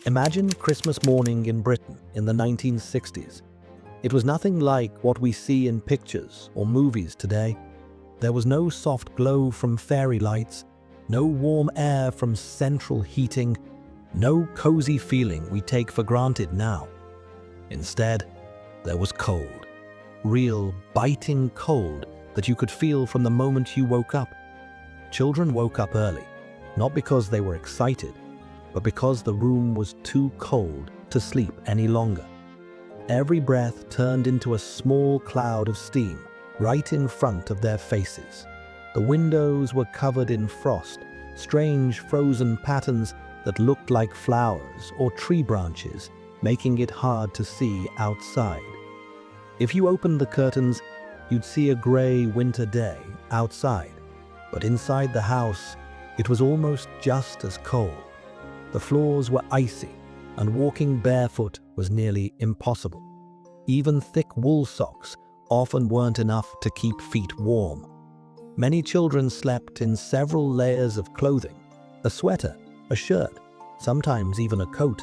Imagine Christmas morning in Britain in the 1960s. It was nothing like what we see in pictures or movies today. There was no soft glow from fairy lights, no warm air from central heating, no cozy feeling we take for granted now. Instead, there was cold. Real, biting cold that you could feel from the moment you woke up. Children woke up early, not because they were excited, but because the room was too cold to sleep any longer. Every breath turned into a small cloud of steam right in front of their faces. The windows were covered in frost, strange frozen patterns that looked like flowers or tree branches, making it hard to see outside. If you opened the curtains, you'd see a gray winter day outside, but inside the house, it was almost just as cold. The floors were icy, and walking barefoot was nearly impossible. Even thick wool socks often weren't enough to keep feet warm. Many children slept in several layers of clothing, a sweater, a shirt, sometimes even a coat.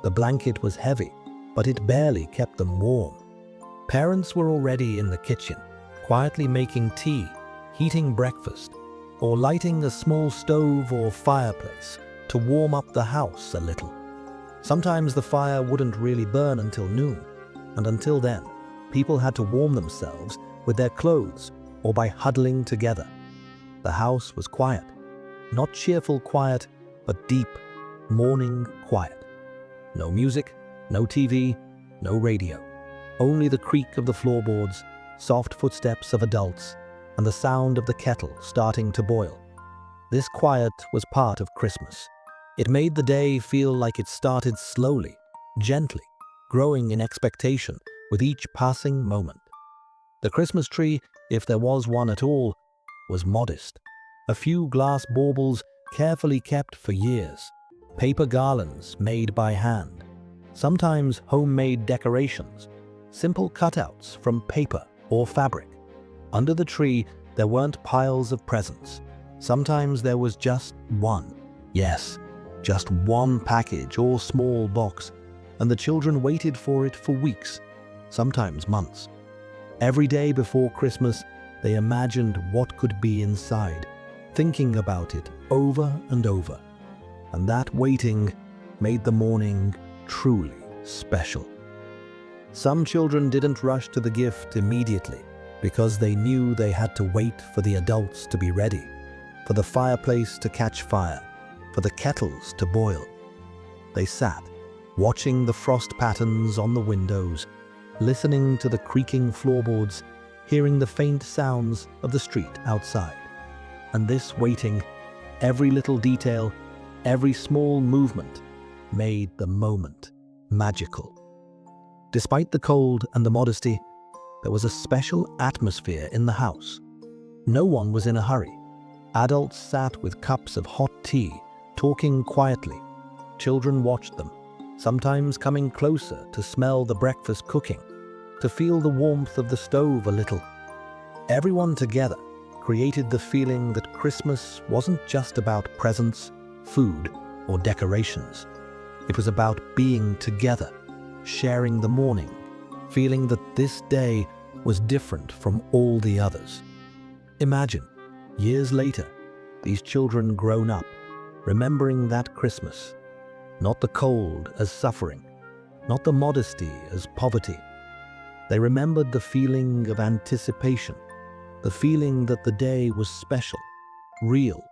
The blanket was heavy, but it barely kept them warm. Parents were already in the kitchen, quietly making tea, heating breakfast, or lighting a small stove or fireplace to warm up the house a little. Sometimes the fire wouldn't really burn until noon, and until then, people had to warm themselves with their clothes or by huddling together. The house was quiet, not cheerful quiet, but deep, morning quiet. No music, no TV, no radio. Only the creak of the floorboards, soft footsteps of adults, and the sound of the kettle starting to boil. This quiet was part of Christmas. It made the day feel like it started slowly, gently, growing in expectation with each passing moment. The Christmas tree, if there was one at all, was modest. A few glass baubles carefully kept for years, paper garlands made by hand, sometimes homemade decorations, simple cutouts from paper or fabric. Under the tree, there weren't piles of presents. Sometimes there was just one. Yes, just one package or small box, and the children waited for it for weeks, sometimes months. Every day before Christmas, they imagined what could be inside, thinking about it over and over. And that waiting made the morning truly special. Some children didn't rush to the gift immediately because they knew they had to wait for the adults to be ready, for the fireplace to catch fire, for the kettles to boil. They sat, watching the frost patterns on the windows, listening to the creaking floorboards, hearing the faint sounds of the street outside. And this waiting, every little detail, every small movement, made the moment magical. Despite the cold and the modesty, there was a special atmosphere in the house. No one was in a hurry. Adults sat with cups of hot tea, talking quietly. Children watched them, sometimes coming closer to smell the breakfast cooking, to feel the warmth of the stove a little. Everyone together created the feeling that Christmas wasn't just about presents, food, or decorations. It was about being together, sharing the morning, feeling that this day was different from all the others. Imagine, years later, these children grown up, remembering that Christmas, not the cold as suffering, not the modesty as poverty. They remembered the feeling of anticipation, the feeling that the day was special, real,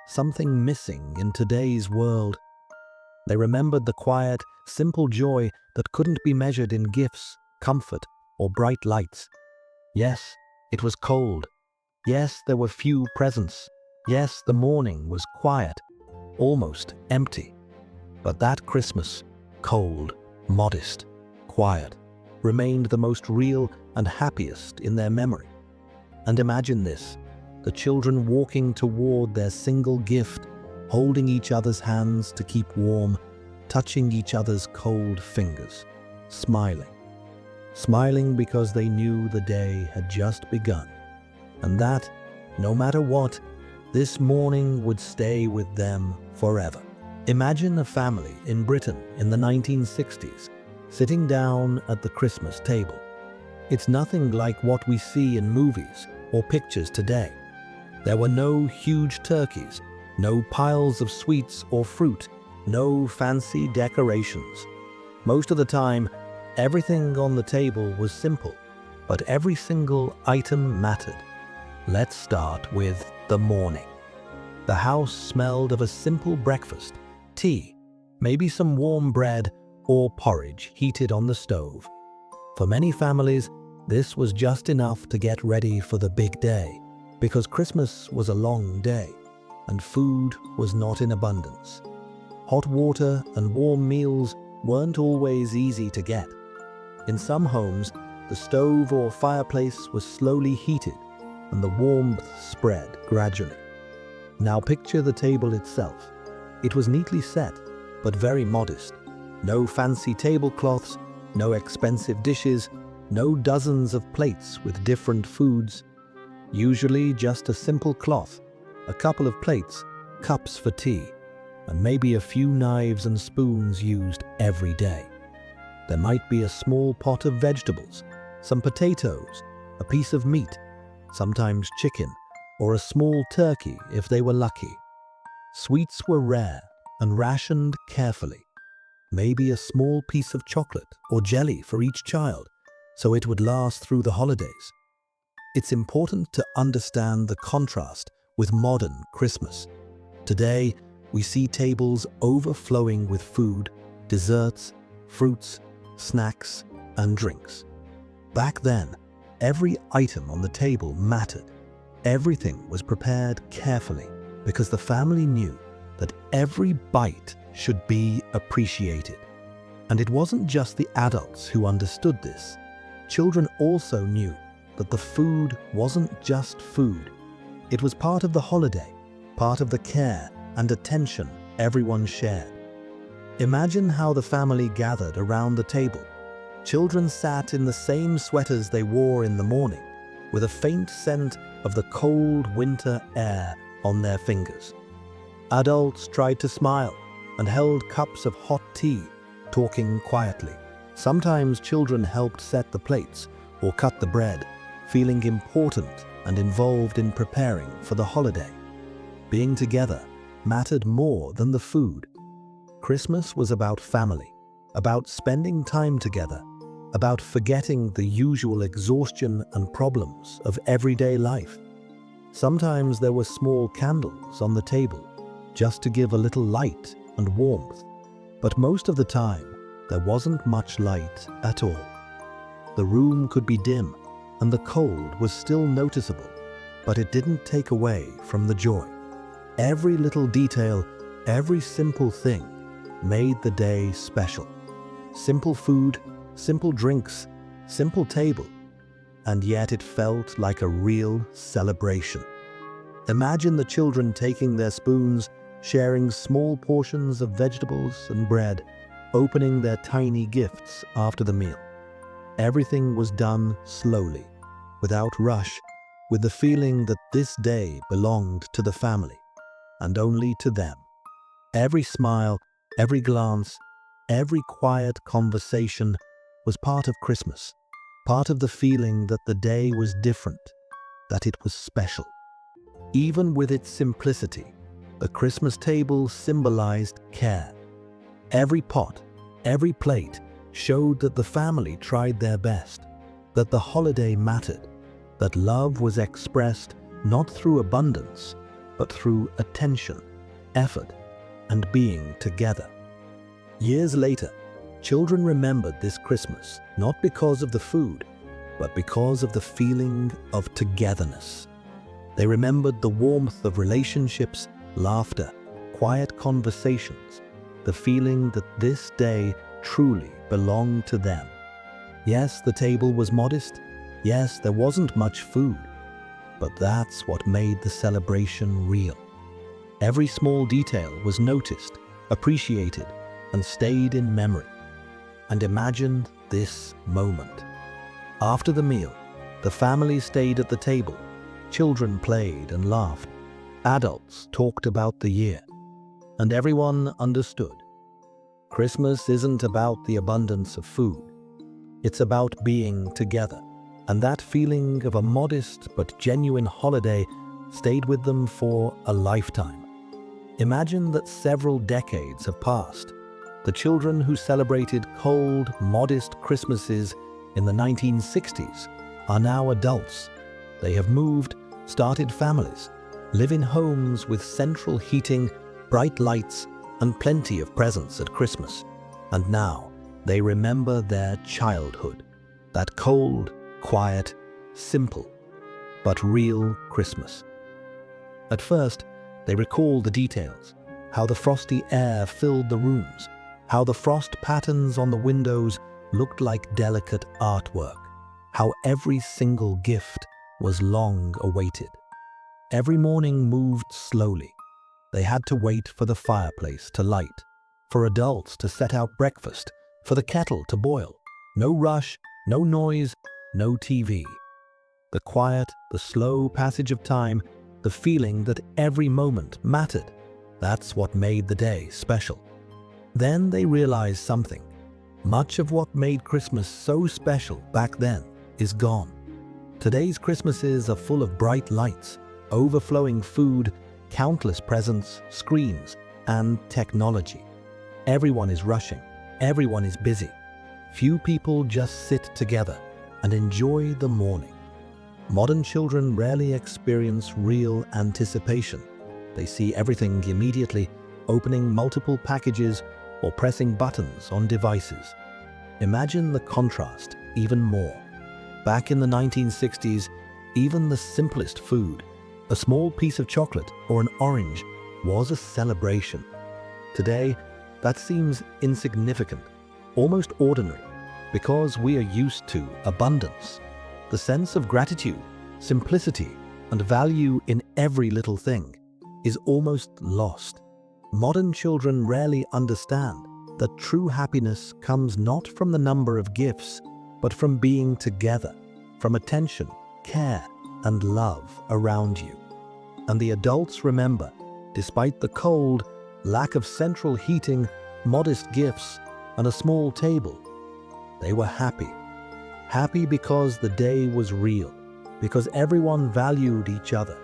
something missing in today's world. They remembered the quiet, simple joy that couldn't be measured in gifts, comfort, or bright lights. Yes, it was cold. Yes, there were few presents. Yes, the morning was quiet, almost empty. But that Christmas, cold, modest, quiet, remained the most real and happiest in their memory. And imagine this, the children walking toward their single gift, holding each other's hands to keep warm, touching each other's cold fingers, smiling. Smiling because they knew the day had just begun, and that, no matter what, this morning would stay with them forever. Imagine a family in Britain in the 1960s sitting down at the Christmas table. It's nothing like what we see in movies or pictures today. There were no huge turkeys, no piles of sweets or fruit, no fancy decorations. Most of the time, everything on the table was simple, but every single item mattered. Let's start with the morning. The house smelled of a simple breakfast, tea, maybe some warm bread or porridge heated on the stove. For many families, this was just enough to get ready for the big day, because Christmas was a long day, and food was not in abundance. Hot water and warm meals weren't always easy to get. In some homes, the stove or fireplace was slowly heated, and the warmth spread gradually. Now picture the table itself. It was neatly set, but very modest. No fancy tablecloths, no expensive dishes, no dozens of plates with different foods. Usually just a simple cloth, a couple of plates, cups for tea, and maybe a few knives and spoons used every day. There might be a small pot of vegetables, some potatoes, a piece of meat, sometimes chicken, or a small turkey if they were lucky. Sweets were rare and rationed carefully. Maybe a small piece of chocolate or jelly for each child, so it would last through the holidays. It's important to understand the contrast with modern Christmas. Today, we see tables overflowing with food, desserts, fruits, snacks, and drinks. Back then, every item on the table mattered. Everything was prepared carefully because the family knew that every bite should be appreciated. And it wasn't just the adults who understood this. Children also knew that the food wasn't just food. It was part of the holiday, part of the care and attention everyone shared. Imagine how the family gathered around the table. Children sat in the same sweaters they wore in the morning, with a faint scent of the cold winter air on their fingers. Adults tried to smile and held cups of hot tea, talking quietly. Sometimes children helped set the plates or cut the bread, feeling important and involved in preparing for the holiday. Being together mattered more than the food. Christmas was about family, about spending time together, about forgetting the usual exhaustion and problems of everyday life. Sometimes there were small candles on the table, just to give a little light and warmth. But most of the time, there wasn't much light at all. The room could be dim, and the cold was still noticeable, but it didn't take away from the joy. Every little detail, every simple thing made the day special. Simple food, simple drinks, simple table, and yet it felt like a real celebration. Imagine the children taking their spoons, sharing small portions of vegetables and bread, opening their tiny gifts after the meal. Everything was done slowly, without rush, with the feeling that this day belonged to the family, and only to them. Every smile, every glance, every quiet conversation was part of Christmas, part of the feeling that the day was different, that it was special. Even with its simplicity, the Christmas table symbolized care. Every pot, every plate showed that the family tried their best, that the holiday mattered, that love was expressed not through abundance, but through attention, effort, and being together. Years later, children remembered this Christmas not because of the food, but because of the feeling of togetherness. They remembered the warmth of relationships, laughter, quiet conversations, the feeling that this day truly belonged to them. Yes, the table was modest. Yes, there wasn't much food. But that's what made the celebration real. Every small detail was noticed, appreciated, and stayed in memory. And imagine this moment. After the meal, the family stayed at the table. Children played and laughed. Adults talked about the year. and everyone understood. Christmas isn't about the abundance of food. It's about being together, and that feeling of a modest but genuine holiday stayed with them for a lifetime. Imagine that several decades have passed. The children who celebrated cold, modest Christmases in the 1960s are now adults. They have moved, started families, live in homes with central heating, bright lights, and plenty of presents at Christmas. And now they remember their childhood, that cold, quiet, simple, but real Christmas. At first, they recall the details, how the frosty air filled the rooms, how the frost patterns on the windows looked like delicate artwork, how every single gift was long awaited. Every morning moved slowly. They had to wait for the fireplace to light, for adults to set out breakfast, for the kettle to boil. No rush, no noise, no TV. The quiet, the slow passage of time, the feeling that every moment mattered. That's what made the day special. Then they realized something. Much of what made Christmas so special back then is gone. Today's Christmases are full of bright lights, overflowing food, countless presents, screens, and technology. Everyone is rushing. Everyone is busy. Few people just sit together and enjoy the morning. Modern children rarely experience real anticipation. They see everything immediately, opening multiple packages or pressing buttons on devices. Imagine the contrast even more. Back in the 1960s, even the simplest food, a small piece of chocolate or an orange, was a celebration. Today, that seems insignificant, almost ordinary, because we are used to abundance. The sense of gratitude, simplicity, and value in every little thing is almost lost. Modern children rarely understand that true happiness comes not from the number of gifts, but from being together, from attention, care, and love around you. And the adults remember, despite the cold, lack of central heating, modest gifts, and a small table, they were happy. Happy because the day was real, because everyone valued each other,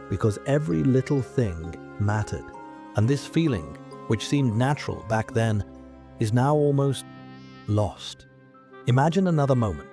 because every little thing mattered. And this feeling, which seemed natural back then, is now almost lost. Imagine another moment.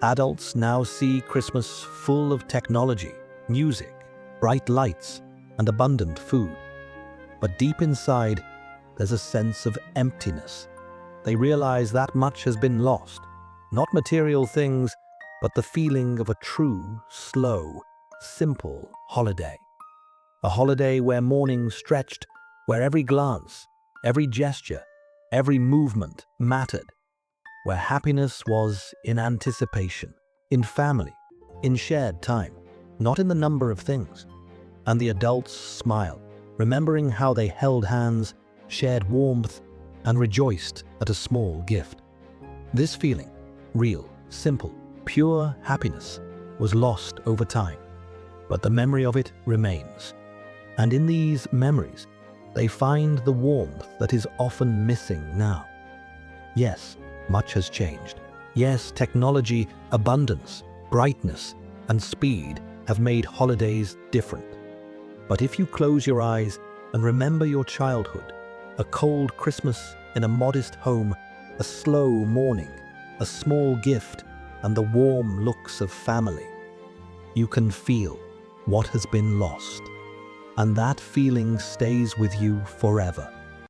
Adults now see Christmas full of technology, music, bright lights, and abundant food. But deep inside, there's a sense of emptiness. They realize that much has been lost. Not material things, but the feeling of a true, slow, simple holiday. A holiday where mornings stretched, where every glance, every gesture, every movement mattered, where happiness was in anticipation, in family, in shared time, not in the number of things. And the adults smile, remembering how they held hands, shared warmth, and rejoiced at a small gift. This feeling, real, simple, pure happiness, was lost over time, but the memory of it remains. And in these memories, they find the warmth that is often missing now. Yes, much has changed. Yes, technology, abundance, brightness, and speed have made holidays different. But if you close your eyes and remember your childhood, a cold Christmas in a modest home, a slow morning, a small gift, and the warm looks of family, you can feel what has been lost. And that feeling stays with you forever.